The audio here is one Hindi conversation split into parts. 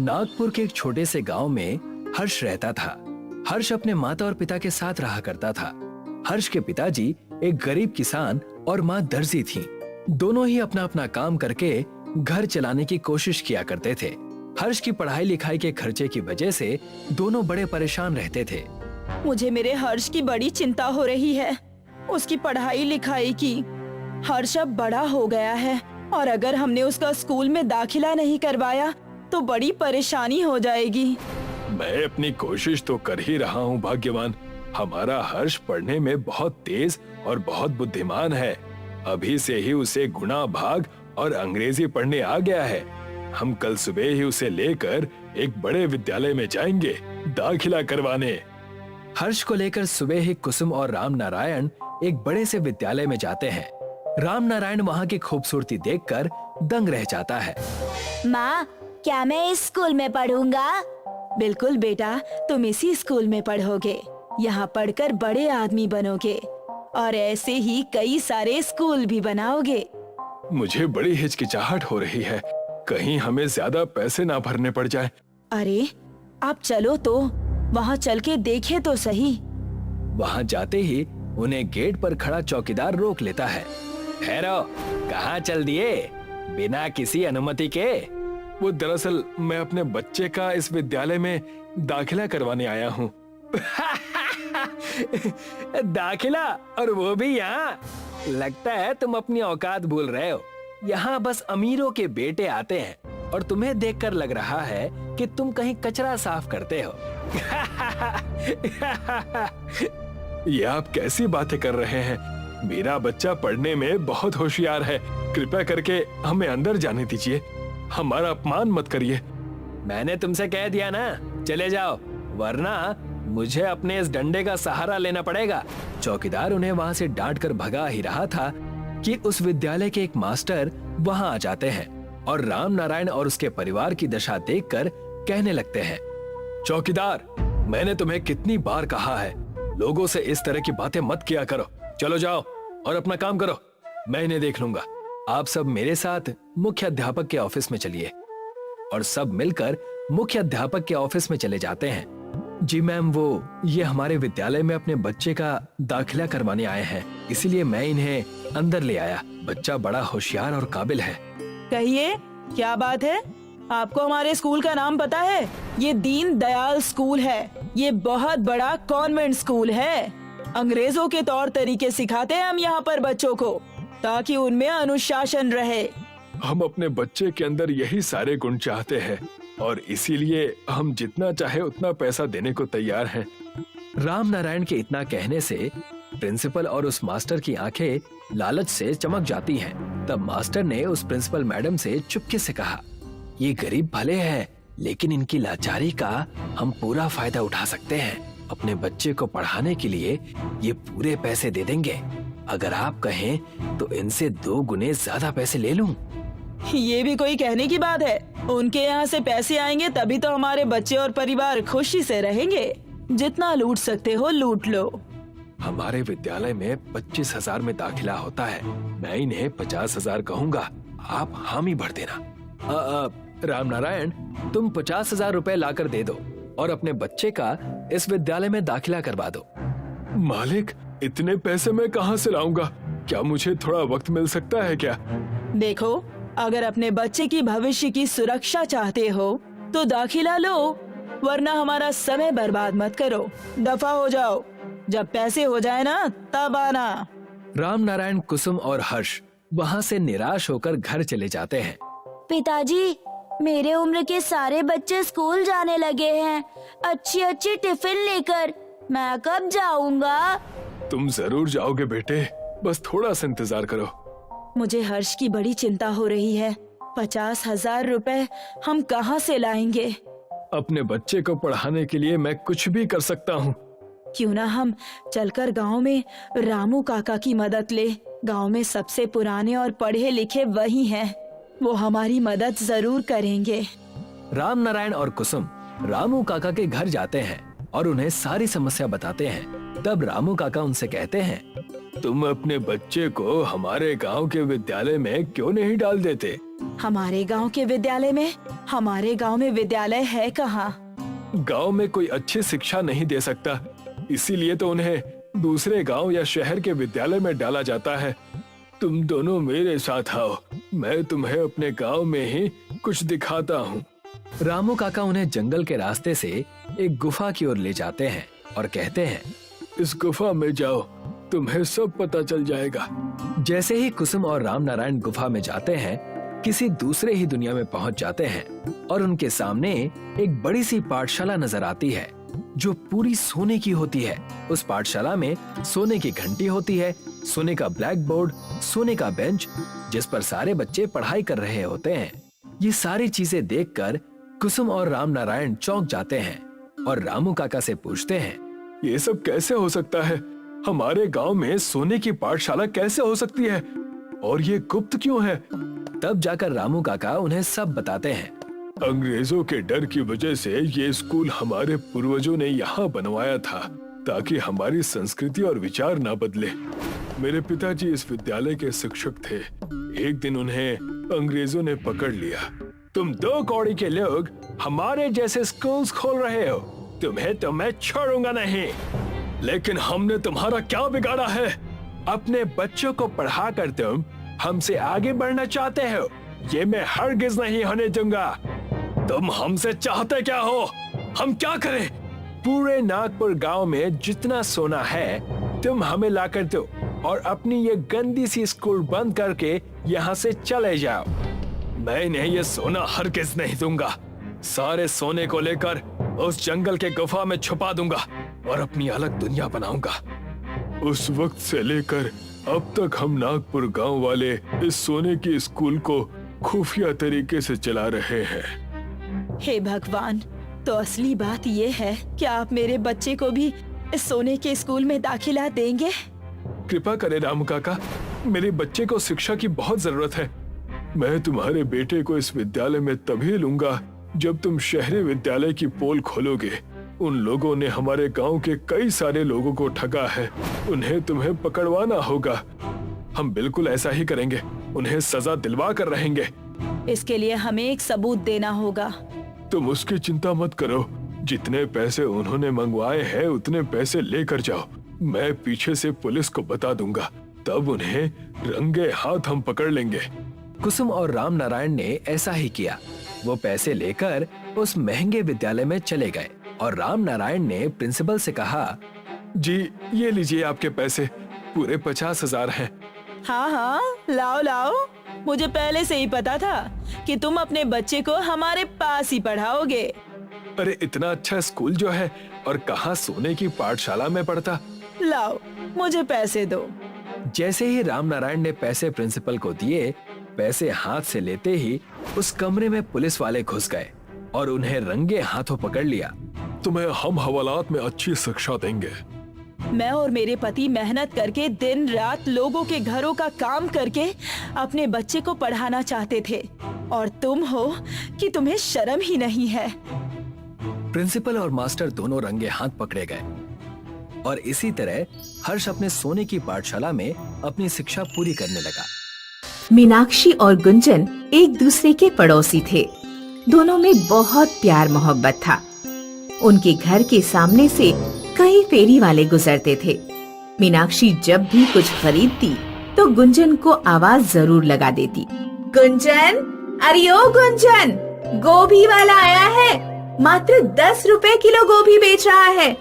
नागपुर के एक छोटे से गांव में हर्ष रहता था। हर्ष अपने माता और पिता के साथ रहा करता था। हर्ष के पिताजी एक गरीब किसान और माँ दर्जी थीं। दोनों ही अपना अपना काम करके घर चलाने की कोशिश किया करते थे। हर्ष की पढ़ाई लिखाई के खर्चे की वजह से दोनों बड़े परेशान रहते थे। मुझे मेरे हर्ष की बड़ी चिंता हो रही है, उसकी पढ़ाई लिखाई की। हर्ष अब बड़ा हो गया है और अगर हमने उसका स्कूल में दाखिला नहीं करवाया तो बड़ी परेशानी हो जाएगी। मैं अपनी कोशिश तो कर ही रहा हूँ भाग्यवान। हमारा हर्ष पढ़ने में बहुत तेज और बहुत बुद्धिमान है। अभी से ही उसे गुणा भाग और अंग्रेजी पढ़ने आ गया है। हम कल सुबह ही उसे लेकर एक बड़े विद्यालय में जाएंगे दाखिला करवाने। हर्ष को लेकर सुबह ही कुसुम और राम नारायण एक बड़े से विद्यालय में जाते हैं। राम नारायण वहाँ की खूबसूरती देखकर दंग रह जाता है। माँ, क्या मैं इस स्कूल में पढ़ूंगा? बिल्कुल बेटा, तुम इसी स्कूल में पढ़ोगे। यहाँ पढ़कर बड़े आदमी बनोगे और ऐसे ही कई सारे स्कूल भी बनाओगे। मुझे बड़ी हिचकिचाहट हो रही है, कहीं हमें ज्यादा पैसे ना भरने पड़ जाए। अरे आप चलो तो वहाँ चल के देखे तो सही। वहाँ जाते ही उन्हें गेट पर खड़ा चौकीदार रोक लेता है। ठहरो, कहाँ चल दिए बिना किसी अनुमति के? वो दरअसल मैं अपने बच्चे का इस विद्यालय में दाखिला करवाने आया हूँ। दाखिला, और वो भी यहाँ? लगता है तुम अपनी औकात भूल रहे हो। यहाँ बस अमीरों के बेटे आते हैं और तुम्हें देखकर लग रहा है कि तुम कहीं कचरा साफ करते हो। ये आप कैसी बातें कर रहे हैं? मेरा बच्चा पढ़ने में बहुत होशियार है। कृपया करके हमें अंदर जाने दीजिए। हमारा अपमान मत करिए। मैंने तुमसे कह दिया ना, चले जाओ, वरना मुझे अपने इस डंडे का सहारा लेना पड़ेगा। चौकीदार उन्हें वहाँ से डांट कर भगा ही रहा था कि उस विद्यालय के एक मास्टर वहाँ आ जाते हैं और राम नारायण और उसके परिवार की दशा देखकर कहने लगते हैं, चौकीदार, मैंने तुम्हें कितनी बार कहा है, लोगों से इस तरह की बातें मत किया करो। चलो जाओ और अपना काम करो, मैं इन्हें देख लूंगा। आप सब मेरे साथ मुख्य अध्यापक के ऑफिस में चलिए। और सब मिलकर मुख्य अध्यापक के ऑफिस में चले जाते हैं। जी मैम, वो ये हमारे विद्यालय में अपने बच्चे का दाखिला करवाने आए हैं, इसीलिए मैं इन्हें अंदर ले आया। बच्चा बड़ा होशियार और काबिल है। कहिए, क्या बात है? आपको हमारे स्कूल का नाम पता है? ये दीन दयाल स्कूल है। ये बहुत बड़ा कॉन्वेंट स्कूल है। अंग्रेजों के तौर तरीके सिखाते हैं हम यहाँ पर बच्चों को, ताकि उनमें अनुशासन रहे। हम अपने बच्चे के अंदर यही सारे गुण चाहते हैं और इसीलिए हम जितना चाहे उतना पैसा देने को तैयार हैं। राम नारायण के इतना कहने से प्रिंसिपल और उस मास्टर की आंखें लालच से चमक जाती हैं। तब मास्टर ने उस प्रिंसिपल मैडम से चुपके से कहा, ये गरीब भले हैं, लेकिन इनकी लाचारी का हम पूरा फायदा उठा सकते हैं। अपने बच्चे को पढ़ाने के लिए ये पूरे पैसे दे देंगे। अगर आप कहें तो इनसे 2 गुने ज्यादा पैसे ले लूं। ये भी कोई कहने की बात है? उनके यहाँ से पैसे आएंगे तभी तो हमारे बच्चे और परिवार खुशी से रहेंगे। जितना लूट सकते हो लूट लो। हमारे विद्यालय में 25,000 में दाखिला होता है। मैं इन्हें 50,000 कहूँगा, आप हामी भर देना। राम नारायण, तुम 50,000 रुपए लाकर दे दो और अपने बच्चे का इस विद्यालय में दाखिला करवा दो। मालिक, इतने पैसे मैं कहाँ से लाऊंगा? क्या मुझे थोड़ा वक्त मिल सकता है क्या? देखो, अगर अपने बच्चे की भविष्य की सुरक्षा चाहते हो तो दाखिला लो, वरना हमारा समय बर्बाद मत करो। दफा हो जाओ, जब पैसे हो जाए ना तब आना। राम नारायण, कुसुम और हर्ष वहाँ से निराश होकर घर चले जाते हैं। पिताजी, मेरे उम्र के सारे बच्चे स्कूल जाने लगे हैं, अच्छी अच्छी टिफिन लेकर। मैं कब जाऊंगा? तुम जरूर जाओगे बेटे, बस थोड़ा सा इंतजार करो। मुझे हर्ष की बड़ी चिंता हो रही है। 50,000 रुपए हम कहाँ से लाएंगे? अपने बच्चे को पढ़ाने के लिए मैं कुछ भी कर सकता हूँ। क्यों ना हम चलकर गांव में रामू काका की मदद ले। गांव में सबसे पुराने और पढ़े लिखे वही हैं। वो हमारी मदद जरूर करेंगे। राम नारायण और कुसुम रामू काका के घर जाते हैं और उन्हें सारी समस्या बताते हैं। तब रामू काका उनसे कहते हैं, तुम अपने बच्चे को हमारे गांव के विद्यालय में क्यों नहीं डाल देते? हमारे गांव के विद्यालय में? हमारे गांव में विद्यालय है कहाँ? गांव में कोई अच्छी शिक्षा नहीं दे सकता, इसीलिए तो उन्हें दूसरे गांव या शहर के विद्यालय में डाला जाता है। तुम दोनों मेरे साथ आओ, मैं तुम्हें अपने गांव में ही कुछ दिखाता हूँ। रामू काका उन्हें जंगल के रास्ते से एक गुफा की ओर ले जाते हैं और कहते हैं, इस गुफा में जाओ, तुम्हें सब पता चल जाएगा। जैसे ही कुसुम और राम नारायण गुफा में जाते हैं, किसी दूसरे ही दुनिया में पहुंच जाते हैं और उनके सामने एक बड़ी सी पाठशाला नजर आती है जो पूरी सोने की होती है। उस पाठशाला में सोने की घंटी होती है, सोने का ब्लैक बोर्ड, सोने का बेंच जिस पर सारे बच्चे पढ़ाई कर रहे होते हैं। ये सारी चीजें देखकर कुसुम और राम नारायण चौंक जाते हैं और रामू काका से पूछते हैं, ये सब कैसे हो सकता है? हमारे गांव में सोने की पाठशाला कैसे हो सकती है? और ये गुप्त क्यों है? तब जाकर रामू काका उन्हें सब बताते हैं। अंग्रेजों के डर की वजह से ये स्कूल हमारे पूर्वजों ने यहाँ बनवाया था ताकि हमारी संस्कृति और विचार ना बदले। मेरे पिताजी इस विद्यालय के शिक्षक थे। एक दिन उन्हें अंग्रेजों ने पकड़ लिया। तुम 2 कौड़ी के लोग हमारे जैसे स्कूल्स खोल रहे हो, तुम्हें तो मैं छोड़ूंगा नहीं। लेकिन हमने तुम्हारा क्या बिगाड़ा है? अपने बच्चों को पढ़ा कर तुम हमसे आगे बढ़ना चाहते हो? ये मैं हरगिज नहीं होने दूंगा। तुम हमसे चाहते क्या हो? हम क्या करें? पूरे नागपुर गांव में जितना सोना है तुम हमें ला कर दो और अपनी ये गंदी सी स्कूल बंद करके यहाँ से चले जाओ। मैं इन्हें ये सोना हरगिज नहीं दूंगा। सारे सोने को लेकर उस जंगल के गुफा में छुपा दूंगा और अपनी अलग दुनिया बनाऊंगा। उस वक्त से लेकर अब तक हम नागपुर गांव वाले इस सोने की स्कूल को खुफिया तरीके से चला रहे हैं। हे भगवान, तो असली बात ये है कि आप मेरे बच्चे को भी इस सोने के स्कूल में दाखिला देंगे? कृपा करें रामू काका, मेरे बच्चे को शिक्षा की बहुत जरूरत है। मैं तुम्हारे बेटे को इस विद्यालय में तभी लूंगा जब तुम शहरी विद्यालय की पोल खोलोगे। उन लोगों ने हमारे गांव के कई सारे लोगों को ठगा है, उन्हें तुम्हें पकड़वाना होगा। हम बिल्कुल ऐसा ही करेंगे, उन्हें सजा दिलवा कर रहेंगे। इसके लिए हमें एक सबूत देना होगा। तुम उसकी चिंता मत करो, जितने पैसे उन्होंने मंगवाए हैं उतने पैसे लेकर जाओ। मैं पीछे से पुलिस को बता दूंगा, तब उन्हें रंगे हाथ हम पकड़ लेंगे। कुसुम और राम नारायण ने ऐसा ही किया। वो पैसे लेकर उस महंगे विद्यालय में चले गए और राम नारायण ने प्रिंसिपल से कहा, जी ये लीजिए आपके पैसे, पूरे 50,000 हैं। हाँ हाँ, लाओ लाओ। मुझे पहले से ही पता था कि तुम अपने बच्चे को हमारे पास ही पढ़ाओगे। अरे इतना अच्छा स्कूल जो है और कहाँ सोने की पाठशाला में पढ़ता। लाओ, मुझे पैसे दो। जैसे ही राम नारायण ने पैसे प्रिंसिपल को दिए, पैसे हाथ से लेते ही उस कमरे में पुलिस वाले घुस गए और उन्हें रंगे हाथों पकड़ लिया। तुम्हें हम हवालात में अच्छी शिक्षा देंगे। मैं और मेरे पति मेहनत करके दिन रात लोगों के घरों का काम करके अपने बच्चे को पढ़ाना चाहते थे, और तुम हो कि तुम्हें शर्म ही नहीं है। प्रिंसिपल और मास्टर दोनों रंगे हाथ पकड़े गए और इसी तरह हर्ष अपने सोने की पाठशाला में अपनी शिक्षा पूरी करने लगा। मीनाक्षी और गुंजन एक दूसरे के पड़ोसी थे। दोनों में बहुत प्यार मोहब्बत था। उनके घर के सामने से कई फेरी वाले गुजरते थे। मीनाक्षी जब भी कुछ खरीदती तो गुंजन को आवाज जरूर लगा देती। गुंजन, अरे ओ गुंजन, गोभी वाला आया है, मात्र 10 रुपए किलो गोभी बेच रहा है,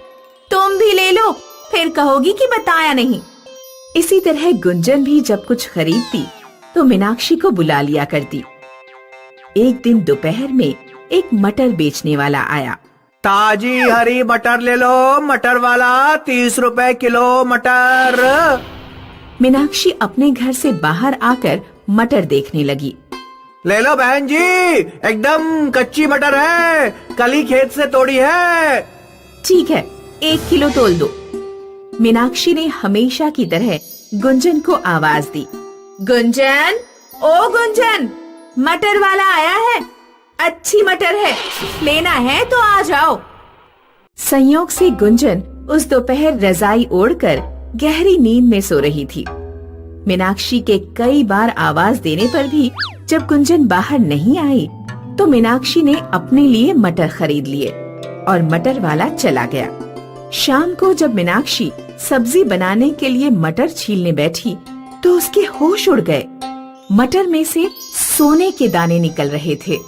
तुम भी ले लो, फिर कहोगी कि बताया नहीं। इसी तरह गुंजन भी जब कुछ खरीदती तो मीनाक्षी को बुला लिया करती। एक दिन दोपहर में एक मटर बेचने वाला आया। ताजी हरी मटर ले लो, मटर वाला 30 रुपए किलो मटर। मीनाक्षी अपने घर से बाहर आकर मटर देखने लगी। ले लो बहन जी, एकदम कच्ची मटर है, कल ही खेत से तोड़ी है। ठीक है, 1 किलो तोल दो। मीनाक्षी ने हमेशा की तरह गुंजन को आवाज दी। गुंजन, ओ गुंजन, मटर वाला आया है, अच्छी मटर है, लेना है तो आ जाओ। संयोग से गुंजन उस दोपहर रजाई ओढ़कर गहरी नींद में सो रही थी। मीनाक्षी के कई बार आवाज देने पर भी जब गुंजन बाहर नहीं आई तो मीनाक्षी ने अपने लिए मटर खरीद लिए और मटर वाला चला गया। शाम को जब मीनाक्षी सब्जी बनाने के लिए मटर छीलने बैठी तो उसके होश उड़ गए। मटर में से सोने के दाने निकल रहे थे।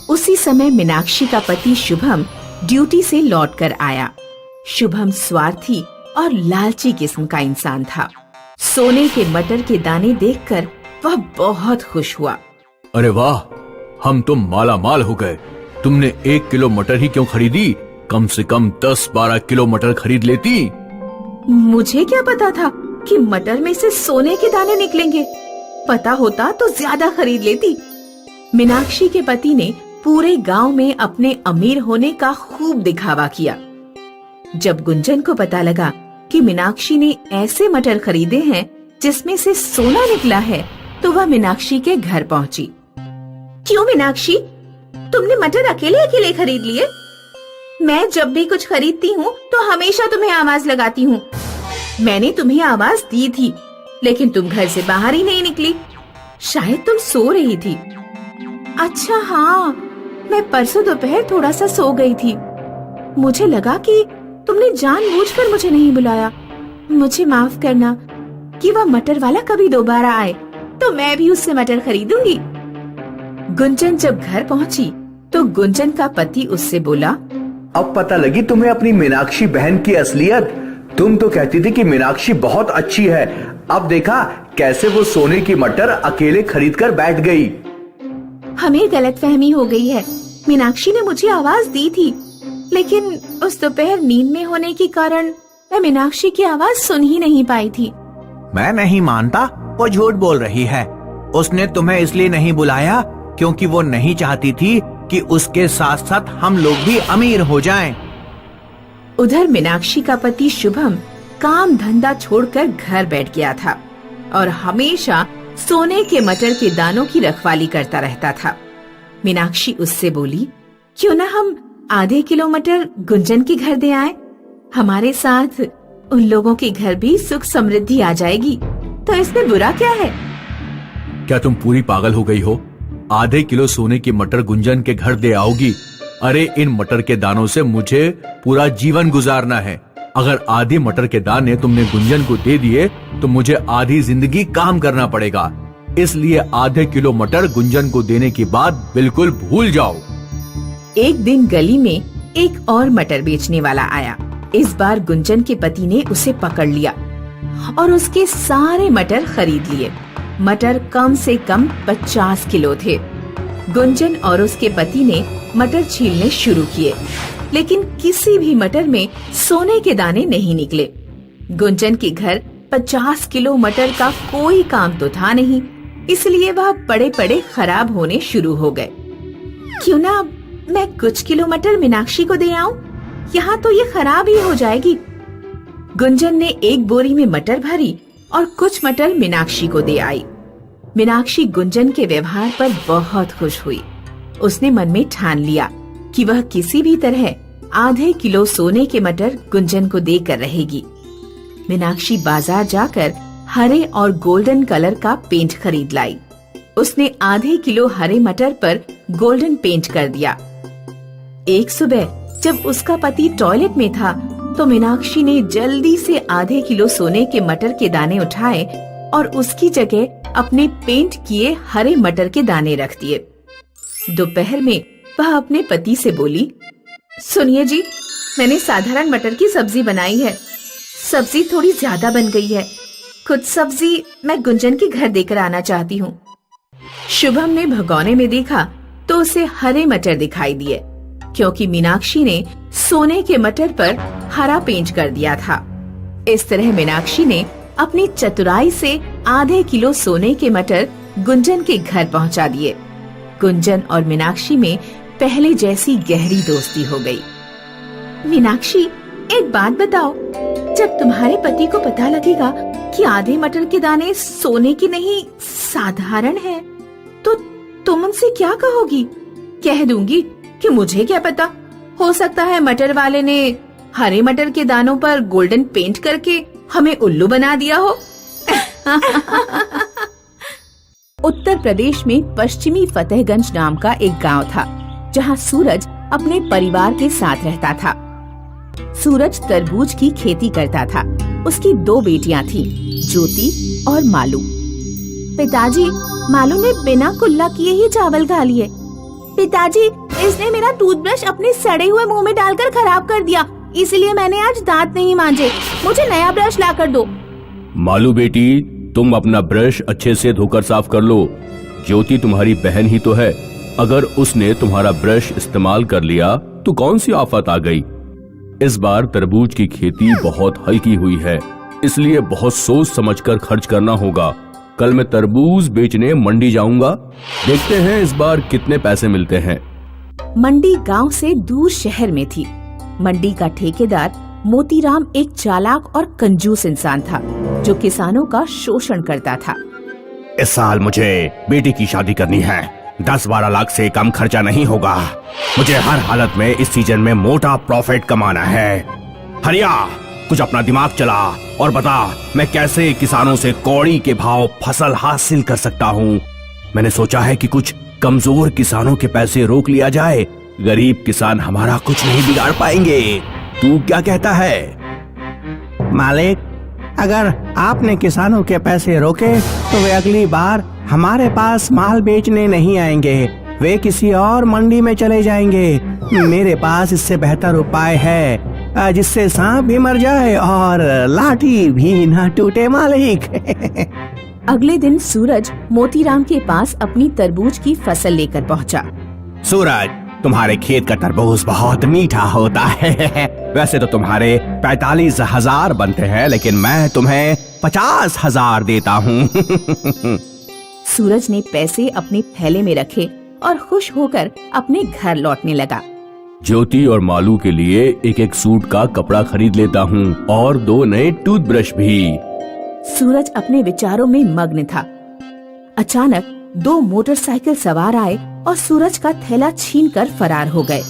उसी समय मीनाक्षी का पति शुभम ड्यूटी से लौटकर आया। शुभम स्वार्थी और लालची किस्म का इंसान था। सोने के मटर के दाने देखकर वह बहुत खुश हुआ। अरे वाह, हम तो माला माल हो गए। तुमने 1 किलो मटर ही क्यों खरीदी? कम से कम 10-12 किलो मटर खरीद लेती। मुझे क्या पता था कि मटर में से सोने के दाने निकलेंगे। पता होता तो ज्यादा खरीद लेती। मीनाक्षी के पति ने पूरे गांव में अपने अमीर होने का खूब दिखावा किया। जब गुंजन को पता लगा कि मीनाक्षी ने ऐसे मटर खरीदे हैं जिसमें से सोना निकला है तो वह मीनाक्षी के घर पहुंची। क्यों मीनाक्षी, तुमने मटर अकेले अकेले खरीद लिए? मैं जब भी कुछ खरीदती हूँ तो हमेशा तुम्हें आवाज लगाती हूँ। मैंने तुम्हें आवाज दी थी लेकिन तुम घर से बाहर ही नहीं निकली। शायद तुम सो रही थी। अच्छा हाँ, मैं परसों दोपहर थोड़ा सा सो गई थी। मुझे लगा कि तुमने जानबूझकर मुझे नहीं बुलाया। मुझे माफ करना। कि वह मटर वाला कभी दोबारा आए तो मैं भी उससे मटर खरीदूंगी। गुंजन जब घर पहुंची तो गुंजन का पति उससे बोला, अब पता लगी तुम्हें अपनी मीनाक्षी बहन की असलियत। तुम तो कहती थी कि मीनाक्षी बहुत अच्छी है। अब देखा कैसे वो सोने की मटर अकेले खरीद कर बैठ गई। हमें गलतफहमी हो गई है। मीनाक्षी ने मुझे आवाज दी थी लेकिन उस दोपहर नींद में होने के कारण मैं मीनाक्षी की आवाज सुन ही नहीं पाई थी। मैं नहीं मानता, वो झूठ बोल रही है। उसने तुम्हें इसलिए नहीं बुलाया क्योंकि वो नहीं चाहती थी कि उसके साथ साथ हम लोग भी अमीर हो जाएं। उधर मीनाक्षी का पति शुभम काम धंधा छोड़कर घर बैठ गया था और हमेशा सोने के मटर के दानों की रखवाली करता रहता था। मीनाक्षी उससे बोली, क्यों न हम आधे किलो मटर गुंजन के घर दे आए? हमारे साथ उन लोगों के घर भी सुख समृद्धि आ जाएगी, तो इसमें बुरा क्या है? क्या तुम पूरी पागल हो गई हो? आधे किलो सोने की मटर गुंजन के घर दे आओगी? अरे इन मटर के दानों से मुझे पूरा जीवन गुजारना है। अगर आधी मटर के दाने तुमने गुंजन को दे दिए तो मुझे आधी जिंदगी काम करना पड़ेगा। इसलिए आधे किलो मटर गुंजन को देने की बात बिल्कुल भूल जाओ। एक दिन गली में एक और मटर बेचने वाला आया। इस बार गुंजन के पति ने उसे पकड़ लिया और उसके सारे मटर खरीद लिए। मटर कम से कम 50 किलो थे। गुंजन और उसके पति ने मटर छीलने शुरू किए लेकिन किसी भी मटर में सोने के दाने नहीं निकले। गुंजन के घर 50 किलो मटर का कोई काम तो था नहीं, इसलिए वह पड़े पड़े खराब होने शुरू हो गए। क्यों ना मैं कुछ किलो मटर मीनाक्षी को दे आऊं? यहाँ तो ये खराब ही हो जाएगी। गुंजन ने एक बोरी में मटर भरी और कुछ मटर मीनाक्षी को दे आई। मीनाक्षी गुंजन के व्यवहार पर बहुत खुश हुई। उसने मन में ठान लिया कि वह किसी भी तरह आधे किलो सोने के मटर गुंजन को देकर रहेगी। मीनाक्षी बाजार जाकर हरे और गोल्डन कलर का पेंट खरीद लाई। उसने आधे किलो हरे मटर पर गोल्डन पेंट कर दिया। एक सुबह जब उसका पति टॉयलेट में था तो मीनाक्षी ने जल्दी से आधे किलो सोने के मटर के दाने उठाए और उसकी जगह अपने पेंट किए हरे मटर के दाने रख दिए। दोपहर में वह अपने पति से बोली, सुनिए जी, मैंने साधारण मटर की सब्जी बनाई है। सब्जी थोड़ी ज्यादा बन गई है। कुछ सब्जी मैं गुंजन के घर देकर आना चाहती हूँ। शुभम ने भगोने में देखा तो उसे हरे मटर दिखाई दिए क्योंकि मीनाक्षी ने सोने के मटर पर हरा पेंट कर दिया था। इस तरह मीनाक्षी ने अपनी चतुराई से आधे किलो सोने के मटर गुंजन के घर पहुंचा दिए। गुंजन और मीनाक्षी में पहले जैसी गहरी दोस्ती हो गई। मीनाक्षी, एक बात बताओ, जब तुम्हारे पति को पता लगेगा कि आधे मटर के दाने सोने की नहीं साधारण हैं, तो तुम उनसे क्या कहोगी? कह दूंगी कि मुझे क्या पता, हो सकता है मटर वाले ने हरे मटर के दानों पर गोल्डन पेंट करके हमें उल्लू बना दिया हो। उत्तर प्रदेश में पश्चिमी फतेहगंज नाम का एक गांव था, जहां सूरज अपने परिवार के साथ रहता था। सूरज तरबूज की खेती करता था। उसकी 2 बेटियां थीं, ज्योति और मालू। पिताजी, मालू ने बिना कुल्ला किए ही चावल खा लिए। पिताजी, इसने मेरा टूथब्रश अपने सड़े हुए मुंह में डालकर खराब कर दिया, इसलिए मैंने आज दांत नहीं मांजे। मुझे नया ब्रश ला कर दो। मालू बेटी, तुम अपना ब्रश अच्छे से धोकर साफ कर लो। ज्योति तुम्हारी बहन ही तो है, अगर उसने तुम्हारा ब्रश इस्तेमाल कर लिया तो कौन सी आफत आ गई। इस बार तरबूज की खेती बहुत हल्की हुई है, इसलिए बहुत सोच समझकर खर्च करना होगा। कल मैं तरबूज बेचने मंडी जाऊंगा, देखते हैं इस बार कितने पैसे मिलते हैं। मंडी गांव से दूर शहर में थी। मंडी का ठेकेदार मोतीराम एक चालाक और कंजूस इंसान था, जो किसानों का शोषण करता था। इस साल मुझे बेटी की शादी करनी है। 10-12 लाख से कम खर्चा नहीं होगा। मुझे हर हालत में इस सीजन में मोटा प्रॉफिट कमाना है। हरिया, कुछ अपना दिमाग चला और बता, मैं कैसे किसानों से कौड़ी के भाव फसल हासिल कर सकता हूँ। मैंने सोचा है कि कुछ कमजोर किसानों के पैसे रोक लिया जाए। गरीब किसान हमारा कुछ नहीं बिगाड़ पाएंगे। तू क्या कहता है? मालिक, अगर आपने किसानों के पैसे रोके तो वे अगली बार हमारे पास माल बेचने नहीं आएंगे। वे किसी और मंडी में चले जाएंगे। मेरे पास इससे बेहतर उपाय है, जिससे सांप भी मर जाए और लाठी भी ना टूटे मालिक। अगले दिन सूरज मोतीराम के पास अपनी तरबूज की फसल लेकर पहुंचा। सूरज, तुम्हारे खेत का तरबूज बहुत मीठा होता है। वैसे तो तुम्हारे 45,000 बनते हैं, लेकिन मैं तुम्हें 50,000 देता हूँ। सूरज ने पैसे अपने थैले में रखे और खुश होकर अपने घर लौटने लगा। ज्योति और मालू के लिए एक सूट का कपड़ा खरीद लेता हूँ और 2 नए टूथब्रश भी। सूरज अपने विचारों में मग्न था। अचानक 2 मोटरसाइकिल सवार आए और सूरज का थैला छीनकर फरार हो गए।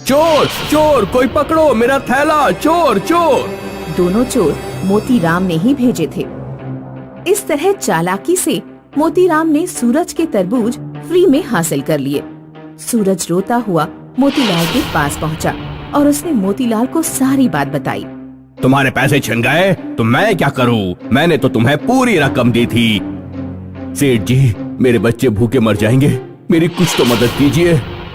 चोर चोर, कोई पकड़ो मेरा थैला, चोर चोर। दोनों चोर मोतीराम ने ही भेजे थे। इस तरह चालाकी से मोतीराम ने सूरज के तरबूज फ्री में हासिल कर लिए। सूरज रोता हुआ मोतीलाल के पास पहुंचा और उसने मोतीलाल को सारी बात बताई। तुम्हारे पैसे छिन गए तो मैं क्या करूं? मैंने तो तुम्हें पूरी रकम दी थी। सेठ जी, मेरे बच्चे भूखे मर जाएंगे, मेरी कुछ तो मदद कीजिए।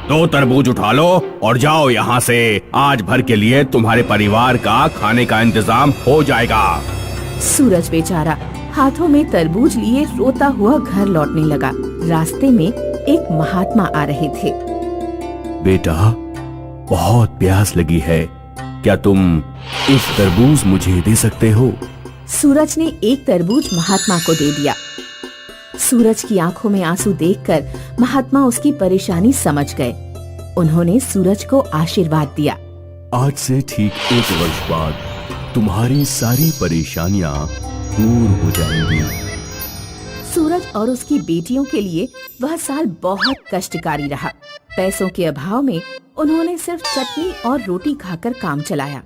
2 तरबूज उठा लो और जाओ यहाँ से। आज भर के लिए तुम्हारे परिवार का खाने का इंतजाम हो जाएगा। सूरज बेचारा हाथों में तरबूज लिए रोता हुआ घर लौटने लगा। रास्ते में एक महात्मा आ रहे थे। बेटा, बहुत प्यास लगी है, क्या तुम एक तरबूज मुझे दे सकते हो? सूरज ने एक तरबूज महात्मा को दे दिया। सूरज की आंखों में आंसू देखकर महात्मा उसकी परेशानी समझ गए। उन्होंने सूरज को आशीर्वाद दिया। आज से ठीक 1 वर्ष बाद तुम्हारी सारी परेशानियां दूर हो जाएंगी। सूरज और उसकी बेटियों के लिए वह साल बहुत कष्टकारी रहा। पैसों के अभाव में उन्होंने सिर्फ चटनी और रोटी खाकर काम चलाया।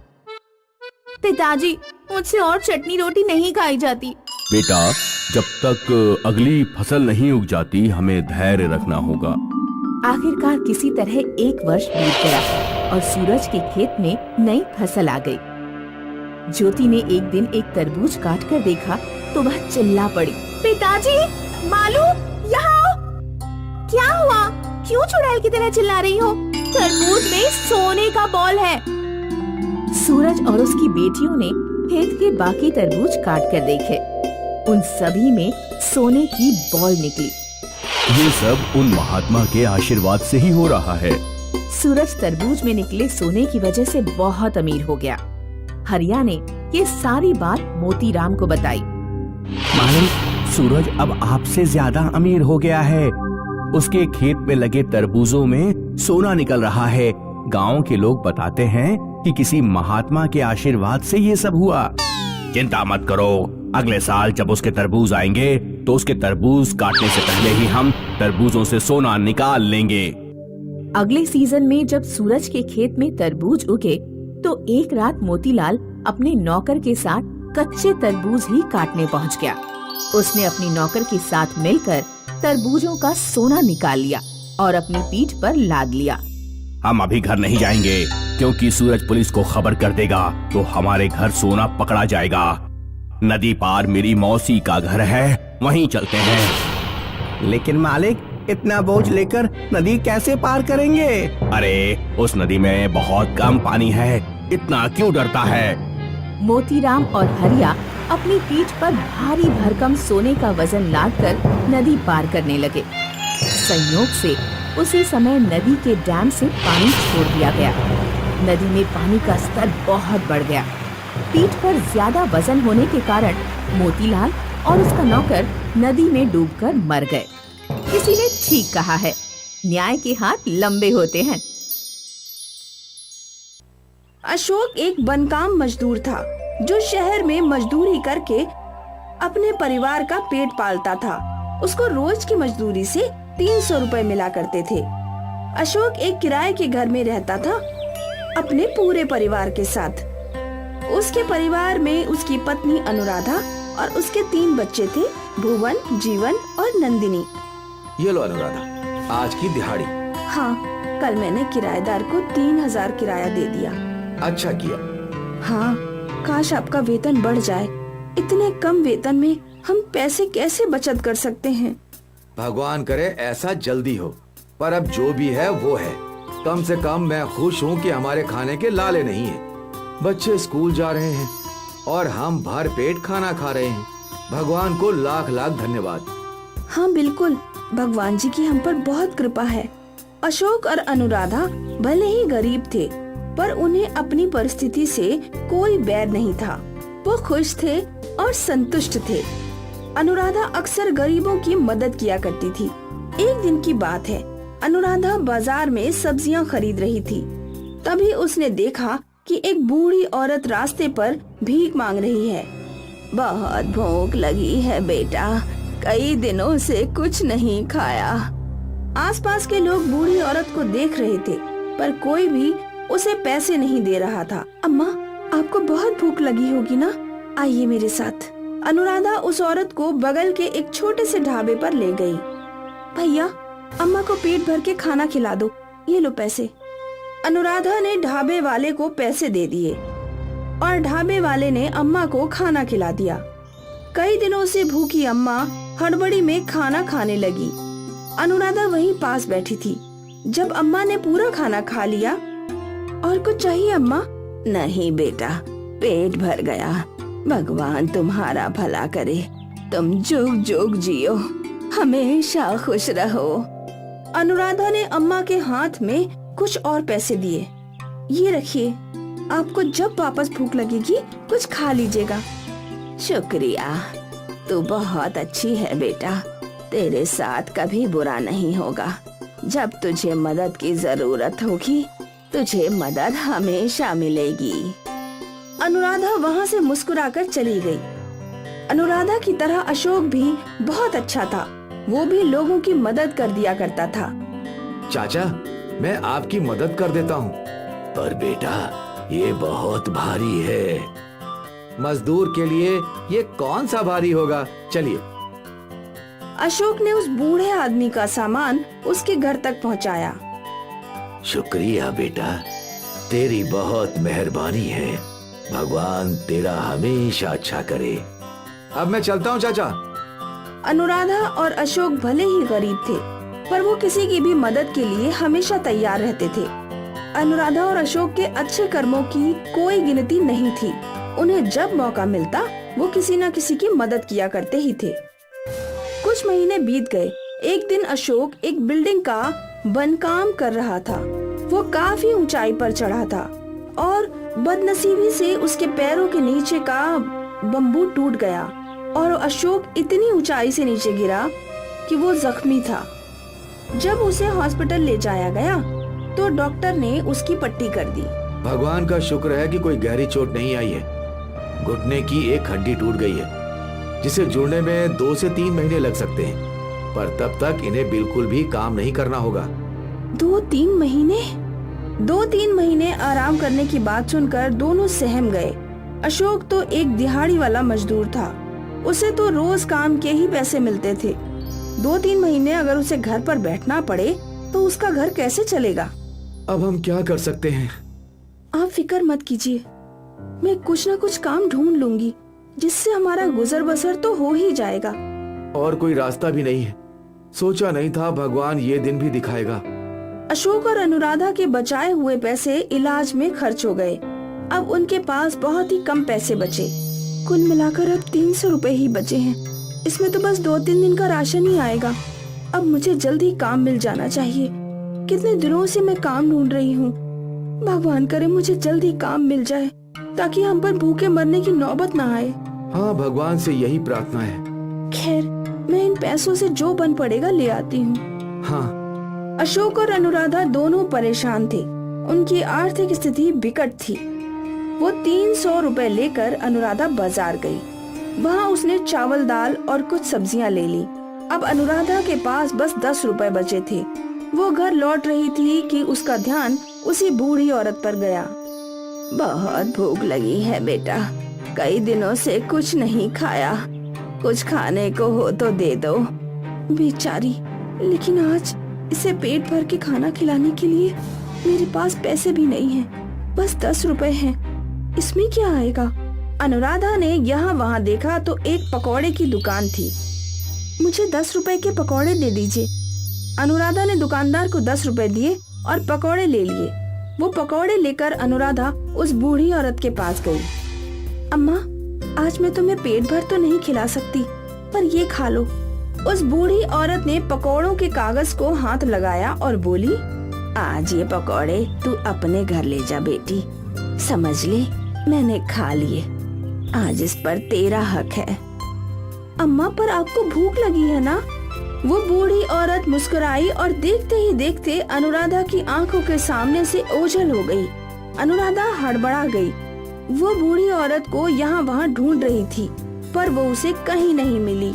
पिताजी, मुझसे और चटनी रोटी नहीं खाई जाती। बेटा, जब तक अगली फसल नहीं उग जाती हमें धैर्य रखना होगा। आखिरकार किसी तरह 1 वर्ष बीत गया और सूरज के खेत में नई फसल आ गई। ज्योति ने एक दिन एक तरबूज काट कर देखा तो वह चिल्ला पड़ी, पिताजी, मालू, यहाँ आओ। क्या हुआ? क्यों चुड़ैल की तरह चिल्ला रही हो? तरबूज में सोने का बॉल है। सूरज और उसकी बेटियों ने खेत के बाकी तरबूज काट कर देखे। उन सभी में सोने की बॉल निकली। ये सब उन महात्मा के आशीर्वाद से ही हो रहा है। सूरज तरबूज में निकले सोने की वजह से बहुत अमीर हो गया। हरिया ने ये सारी बात मोतीराम को बताई। मालिक, सूरज अब आपसे ज्यादा अमीर हो गया है। उसके खेत में लगे तरबूजों में सोना निकल रहा है। गांव के लोग बताते हैं कि किसी महात्मा के आशीर्वाद से ये सब हुआ। चिंता मत करो, अगले साल जब उसके तरबूज आएंगे तो उसके तरबूज काटने से पहले ही हम तरबूजों से सोना निकाल लेंगे। अगले सीजन में जब सूरज के खेत में तरबूज उगे तो एक रात मोतीलाल अपने नौकर के साथ कच्चे तरबूज ही काटने पहुंच गया। उसने अपनी नौकर के साथ मिलकर तरबूजों का सोना निकाल लिया और अपनी पीठ पर लाद लिया। हम अभी घर नहीं जाएंगे क्योंकि सूरज पुलिस को खबर कर देगा तो हमारे घर सोना पकड़ा जाएगा। नदी पार मेरी मौसी का घर है, वहीं चलते हैं। लेकिन मालिक, इतना बोझ लेकर नदी कैसे पार करेंगे? अरे उस नदी में बहुत कम पानी है, इतना क्यों डरता है? मोतीराम और हरिया अपनी पीठ पर भारी भरकम सोने का वजन लादकर नदी पार करने लगे। संयोग से उसी समय नदी के डैम से पानी छोड़ दिया गया। नदी में पानी का स्तर बहुत बढ़ गया। पीठ पर ज्यादा वजन होने के कारण मोतीलाल और उसका नौकर नदी में डूबकर मर गए। किसी ने ठीक कहा है, न्याय के हाथ लंबे होते हैं। अशोक एक बनकाम मजदूर था जो शहर में मजदूरी करके अपने परिवार का पेट पालता था। उसको रोज की मजदूरी से 300 रुपए मिला करते थे। अशोक एक किराए के घर में रहता था अपने पूरे परिवार के साथ। उसके परिवार में उसकी पत्नी अनुराधा और उसके 3 बच्चे थे, भुवन, जीवन और नंदिनी। ये लो अनुराधा, आज की दिहाड़ी। हाँ, कल मैंने किराएदार को 3000 किराया दे दिया। अच्छा किया। हाँ, काश आपका वेतन बढ़ जाए। इतने कम वेतन में हम पैसे कैसे बचत कर सकते हैं? भगवान करे ऐसा जल्दी हो, पर अब जो भी है वो है। कम से कम मैं खुश हूँ कि हमारे खाने के लाले नहीं है। बच्चे स्कूल जा रहे हैं और हम भर पेट खाना खा रहे हैं। भगवान को लाख लाख धन्यवाद। हाँ बिल्कुल, भगवान जी की हम पर बहुत कृपा है। अशोक और अनुराधा भले ही गरीब थे, पर उन्हें अपनी परिस्थिति से कोई बैर नहीं था। वो खुश थे और संतुष्ट थे। अनुराधा अक्सर गरीबों की मदद किया करती थी। एक दिन की बात है, अनुराधा बाजार में सब्जियां खरीद रही थी। तभी उसने देखा कि एक बूढ़ी औरत रास्ते पर भीख मांग रही है। बहुत भूख लगी है बेटा, कई दिनों से कुछ नहीं खाया। आसपास के लोग बूढ़ी औरत को देख रहे थे, पर कोई भी उसे पैसे नहीं दे रहा था। अम्मा, आपको बहुत भूख लगी होगी ना, आइए मेरे साथ। अनुराधा उस औरत को बगल के एक छोटे से ढाबे पर ले गई। भैया, अम्मा को पेट भर के खाना खिला दो, ये लो पैसे। अनुराधा ने ढाबे वाले को पैसे दे दिए और ढाबे वाले ने अम्मा को खाना खिला दिया। कई दिनों से भूखी अम्मा हड़बड़ी में खाना खाने लगी। अनुराधा वहीं पास बैठी थी। जब अम्मा ने पूरा खाना खा लिया, और कुछ चाहिए अम्मा? नहीं बेटा, पेट भर गया। भगवान तुम्हारा भला करे, तुम जुग जुग जियो, हमेशा खुश रहो। अनुराधा ने अम्मा के हाथ में कुछ और पैसे दिए। ये रखिए, आपको जब वापस भूख लगेगी कुछ खा लीजिएगा। शुक्रिया, तू बहुत अच्छी है बेटा, तेरे साथ कभी बुरा नहीं होगा। जब तुझे मदद की जरूरत होगी, तुझे मदद हमेशा मिलेगी। अनुराधा वहाँ से मुस्कुराकर चली गई। अनुराधा की तरह अशोक भी बहुत अच्छा था। वो भी लोगों की मदद कर दिया करता था। चाचा, मैं आपकी मदद कर देता हूँ, पर बेटा ये बहुत भारी है। मजदूर के लिए ये कौन सा भारी होगा, चलिए। अशोक ने उस बूढ़े आदमी का सामान उसके घर तक पहुंचाया। शुक्रिया बेटा, तेरी बहुत मेहरबानी है। भगवान तेरा हमेशा अच्छा करे। अब मैं चलता हूँ चाचा। अनुराधा और अशोक भले ही गरीब थे, पर वो किसी की भी मदद के लिए हमेशा तैयार रहते थे। अनुराधा और अशोक के अच्छे कर्मों की कोई गिनती नहीं थी। उन्हें जब मौका मिलता वो किसी न किसी की मदद किया करते ही थे। कुछ महीने बीत गए। एक दिन अशोक एक बिल्डिंग का बनकाम कर रहा था। वो काफी ऊंचाई पर चढ़ा था और बदनसीबी से उसके पैरों के नीचे का बम्बू टूट गया और अशोक इतनी ऊंचाई से नीचे गिरा कि वो जख्मी था। जब उसे हॉस्पिटल ले जाया गया तो डॉक्टर ने उसकी पट्टी कर दी। भगवान का शुक्र है कि कोई गहरी चोट नहीं आई है। घुटने की एक हड्डी टूट गई है, जिसे जुड़ने में 2 से 3 महीने लग सकते हैं, पर तब तक इन्हें बिल्कुल भी काम नहीं करना होगा। 2-3 महीने? 2-3 महीने आराम करने की बात सुनकर दोनों सहम गए। अशोक तो एक दिहाड़ी वाला मजदूर था। उसे तो रोज काम के ही पैसे मिलते थे। 2-3 महीने अगर उसे घर पर बैठना पड़े तो उसका घर कैसे चलेगा। अब हम क्या कर सकते हैं? आप फिक्र मत कीजिए, मैं कुछ न कुछ काम ढूंढ लूंगी जिससे हमारा गुजर बसर तो हो ही जाएगा। और कोई रास्ता भी नहीं है। सोचा नहीं था भगवान ये दिन भी दिखाएगा। अशोक और अनुराधा के बचाए हुए पैसे इलाज में खर्च हो गए। अब उनके पास बहुत ही कम पैसे बचे। कुल मिलाकर अब 300 रुपए ही बचे हैं। इसमें तो बस 2-3 दिन का राशन ही आएगा। अब मुझे जल्दी काम मिल जाना चाहिए। कितने दिनों से मैं काम ढूंढ रही हूँ। भगवान करे मुझे जल्दी काम मिल जाए ताकि हम पर भूखे मरने की नौबत ना आए। हाँ, भगवान से यही प्रार्थना है। खैर, मैं इन पैसों से जो बन पड़ेगा ले आती हूँ। हाँ। अशोक और अनुराधा दोनों परेशान थे। उनकी आर्थिक स्थिति बिकट थी। वो 300 रुपए लेकर अनुराधा बाजार गई। वहाँ उसने चावल, दाल और कुछ सब्जियाँ ले ली। अब अनुराधा के पास बस 10 रुपए बचे थे। वो घर लौट रही थी कि उसका ध्यान उसी बूढ़ी औरत पर गया। बहुत भूख लगी है बेटा, कई दिनों से कुछ नहीं खाया। कुछ खाने को हो तो दे दो। बेचारी, लेकिन आज इसे पेट भर के खाना खिलाने के लिए मेरे पास पैसे भी नहीं हैं। बस 10 रुपए हैं। इसमें क्या आएगा। अनुराधा ने यहाँ वहाँ देखा तो एक पकौड़े की दुकान थी। मुझे 10 रुपए के पकौड़े दे दीजिए। अनुराधा ने दुकानदार को 10 रुपए दिए और पकौड़े ले लिए। वो पकौड़े लेकर अनुराधा उस बूढ़ी औरत के पास गई। अम्मा, आज मैं तुम्हें पेट भर तो नहीं खिला सकती, पर ये खा लो। उस बूढ़ी औरत ने पकौड़ों के कागज को हाथ लगाया और बोली, आज ये पकौड़े तू अपने घर ले जा बेटी। समझ ले, मैंने खा लिए। आज इस पर तेरा हक है। अम्मा, पर आपको भूख लगी है ना? वो बूढ़ी औरत मुस्कुराई और देखते ही देखते अनुराधा की आंखों के सामने से ओझल हो गई। अनुराधा हड़बड़ा गई। वो बूढ़ी औरत को यहाँ वहाँ ढूंढ रही थी, पर वो उसे कहीं नहीं मिली।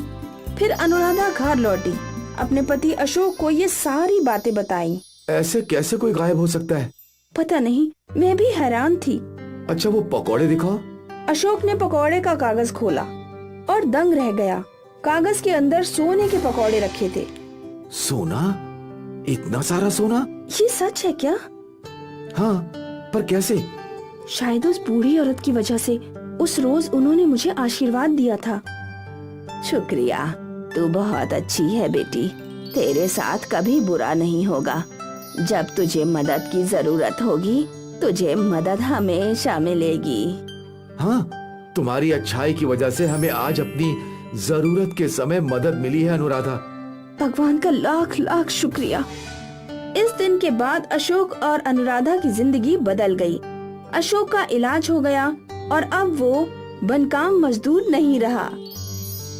फिर अनुराधा घर लौटी, अपने पति अशोक को ये सारी बातें बताई। ऐसे कैसे कोई गायब हो सकता है? पता नहीं, मैं भी हैरान थी। अच्छा, वो पकौड़े दिखाओ। अशोक ने पकौड़े का कागज खोला और दंग रह गया। कागज के अंदर सोने के पकौड़े रखे थे। सोना? इतना सारा सोना? ये सच है क्या? हाँ, पर कैसे? शायद उस बूढ़ी औरत की वजह से। उस रोज उन्होंने मुझे आशीर्वाद दिया था। शुक्रिया, तू बहुत अच्छी है बेटी। तेरे साथ कभी बुरा नहीं होगा। जब तुझे मदद की जरूरत होगी, तुझे मदद हमेशा मिलेगी। हाँ, तुम्हारी अच्छाई की वजह से हमें आज अपनी जरूरत के समय मदद मिली है अनुराधा। भगवान का लाख लाख शुक्रिया। इस दिन के बाद अशोक और अनुराधा की जिंदगी बदल गई। अशोक का इलाज हो गया और अब वो बनकाम मजदूर नहीं रहा।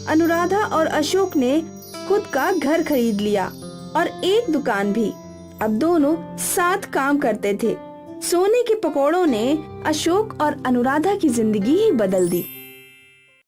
अनुराधा और अशोक ने खुद का घर खरीद लिया और एक दुकान भी। अब दोनों साथ काम करते थे। सोने के पकौड़ों ने अशोक और अनुराधा की जिंदगी ही बदल दी।